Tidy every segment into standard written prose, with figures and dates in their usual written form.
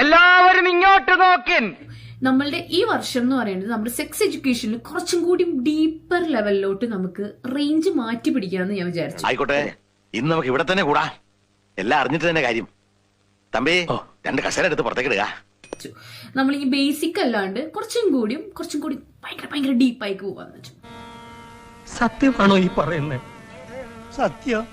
എല്ലാവരും ഇങ്ങോട്ട് നോക്കിൻ. നമ്മളുടെ ഈ വർഷം എന്ന് പറയുന്നത് നമ്മുടെ സെക്സ് എഡ്യൂക്കേഷനിൽ കുറച്ചും കൂടി ഡീപ്പർ ലെവലിലോട്ട് നമുക്ക് റേഞ്ച് മാറ്റി പിടിക്കാന്ന് ഞാൻ വിചാരിച്ചു. ആയിക്കോട്ടെ, ഇന്ന് നമുക്ക് ഇവിടെ തന്നെ കൂടാ. എല്ലാം അറിഞ്ഞിട്ട് തന്നെ കാര്യം. തമ്പി, 2 കസേര എടുത്ത് പുറത്തേക്ക് ഇടുക. നമ്മൾ ഈ ബേസിക് അല്ലാണ്ട് കുറച്ചും കൂടി ഭയങ്കര ഡീപ്പായി പോവാന്ന് വെച്ചു. സത്യമാണോ ഈ പറയുന്നത്? സത്യം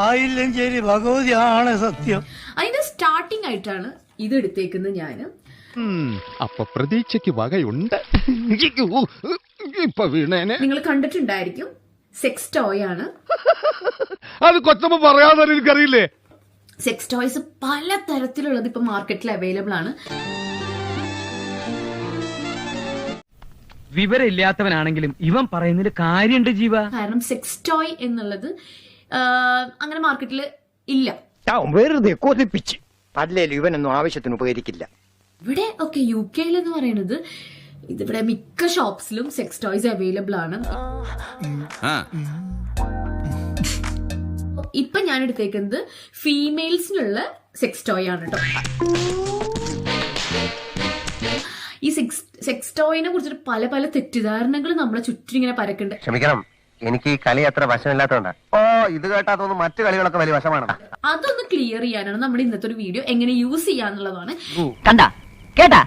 ആയില്ലെങ്കിൽ ഭഗവതിയാണ് സത്യം. അതിന്റെ സ്റ്റാർട്ടിംഗ് ആയിട്ടാണ് ഇത് എടുത്തേക്കുന്നത് ഞാന്. അപ്പൊ പ്രതീക്ഷയ്ക്ക് വകയുണ്ട്. ഇപ്പൊ വീണേനെ നിങ്ങൾ കണ്ടിട്ടുണ്ടായിരിക്കും. സെക്സ് ടോയ് ആണ്. അത് കൊച്ചമ്മ പറയാതെ എനിക്കറിയില്ലേ. സെക്സ് ടോയ്സ് പല തരത്തിലുള്ളത് ഇപ്പൊ മാർക്കറ്റിൽ അവൈലബിൾ ആണ്. വിവരം ഇല്ലാത്തവനാണെങ്കിലും ഇവൻ പറയുന്നതിൽ കാര്യമുണ്ട് ജീവ. കാരണം സെക്സ് ടോയ് എന്നുള്ളത് അങ്ങനെ മാർക്കറ്റിൽ ഇല്ല. വെറുതെ കൊതിപ്പിച്ച് അല്ലേലും ഇവനൊന്നും ആവശ്യത്തിന് ഉപകരിക്കില്ല. ഇവിടെ ഒക്കെ UK എന്ന് പറയുന്നത് ഇതിവിടെ മിക്ക ഷോപ്സിലും സെക്സ് ടോയ്സ് അവൈലബിൾ ആണ്. ഇപ്പൊ ഞാൻ എടുത്തേക്കുന്നത് ഫീമെയിൽസിനുള്ള സെക്സ് ടോയ് ആണ് കേട്ടോ. ഈ സെക്സ് ടോയിനെ കുറിച്ചിട്ട് പല തെറ്റിദ്ധാരണകൾ നമ്മളെ ചുറ്റും ഇങ്ങനെ പരക്കുന്നുണ്ട്. ക്ഷമിക്കണം, എനിക്ക് ഈ കളി അത്ര വശമില്ലാത്തോണ്ടാ. ഇത് കേട്ടാ തോന്നുന്നു മറ്റു കളികളൊക്കെ വലിയ വശമാണ്. അതൊന്ന് ക്ലിയർ ചെയ്യാനാണ് നമ്മുടെ ഇന്നത്തെ ഒരു വീഡിയോ. എങ്ങനെ യൂസ് ചെയ്യാന്നുള്ളതാണ്. കണ്ടാ കേട്ടാ,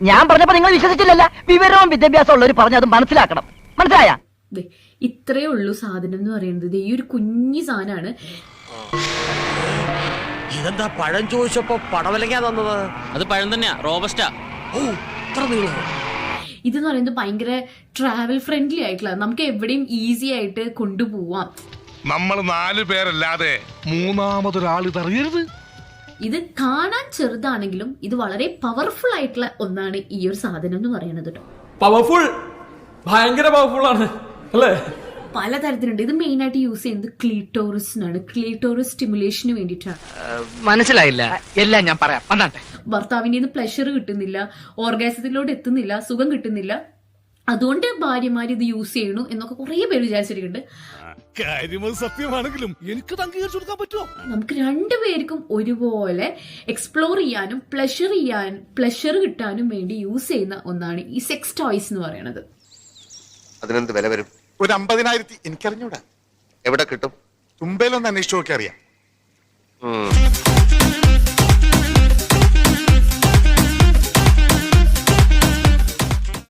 ഞാൻ പറഞ്ഞപ്പോ നിങ്ങൾ വിശ്വസിച്ചില്ലല്ല. വിവരവും വിദ്യാഭ്യാസം ഉള്ളവർ പറഞ്ഞത് മനസ്സിലാക്കണം. മനസ്സിലായ? ഇത്രയേ ഉള്ളൂ സാധനം എന്ന് പറയുന്നത്. ഈ ഒരു കുഞ്ഞു സാധനമാണ്. ഇതെന്താ പഴം ചോദിച്ചപ്പോ പടവലങ്ങാ തന്നത്? അത് പഴം തന്നെയാ, റോബസ്റ്റാ. ഇതെന്ന് പറയുന്നത് ഭയങ്കര ട്രാവൽ ഫ്രണ്ട്ലി ആയിട്ടുള്ള, നമുക്ക് എവിടെയും ഈസി ആയിട്ട് കൊണ്ടുപോവാം. നമ്മൾ 4 പേരല്ലാതെ മൂന്നാമതൊരാൾ ഇതറിയരുത്. ഇത് കാണാൻ ചെറുതാണെങ്കിലും ഇത് വളരെ പവർഫുൾ ആയിട്ടുള്ള ഒന്നാണ് ഈ ഒരു സാധനം എന്ന് പറയുന്നത് കേട്ടോ. പവർഫുൾ, ഭയങ്കര പവർഫുൾ ആണ് അല്ലേ? പലതരത്തിലുണ്ട്. ഇത് മെയിൻ ആയിട്ട് യൂസ് ചെയ്യുന്നത് ക്ലീറ്റോറിസിനാണ്. ക്ലീറ്റോറിസ് സ്റ്റിമുലേഷന് വേണ്ടിയിട്ടാണ്. മനസ്സിലായില്ല. എല്ലാം ഞാൻ പറയാം. ഭർത്താവിന്റെ പ്ലഷർ കിട്ടുന്നില്ല, ഓർഗാസത്തിലോട്ട് എത്തുന്നില്ല, സുഖം കിട്ടുന്നില്ല, അതുകൊണ്ട് ഭാര്യമാര് ഇത് യൂസ് ചെയ്യണു എന്നൊക്കെ കുറെ പേര് വിചാരിച്ചിട്ടുണ്ട്. സത്യമാണെങ്കിലും എനിക്ക് അംഗീകരിച്ചു കൊടുക്കാൻ പറ്റുമോ? നമുക്ക് 2 പേർക്കും ഒരുപോലെ എക്സ്പ്ലോർ ചെയ്യാനും പ്ലഷർ കിട്ടാനും വേണ്ടി യൂസ് ചെയ്യുന്ന ഒന്നാണ് ഈ സെക്സ് ടോയ്സ് എന്ന് പറയുന്നത്. അതിനെന്ത് വില വരും? ഒരു 50,000 എനിക്കറിഞ്ഞൂടാ. എവിടെ കിട്ടും? തുമ്പയിലൊന്ന് അന്വേഷിച്ചു നോക്കി അറിയാം.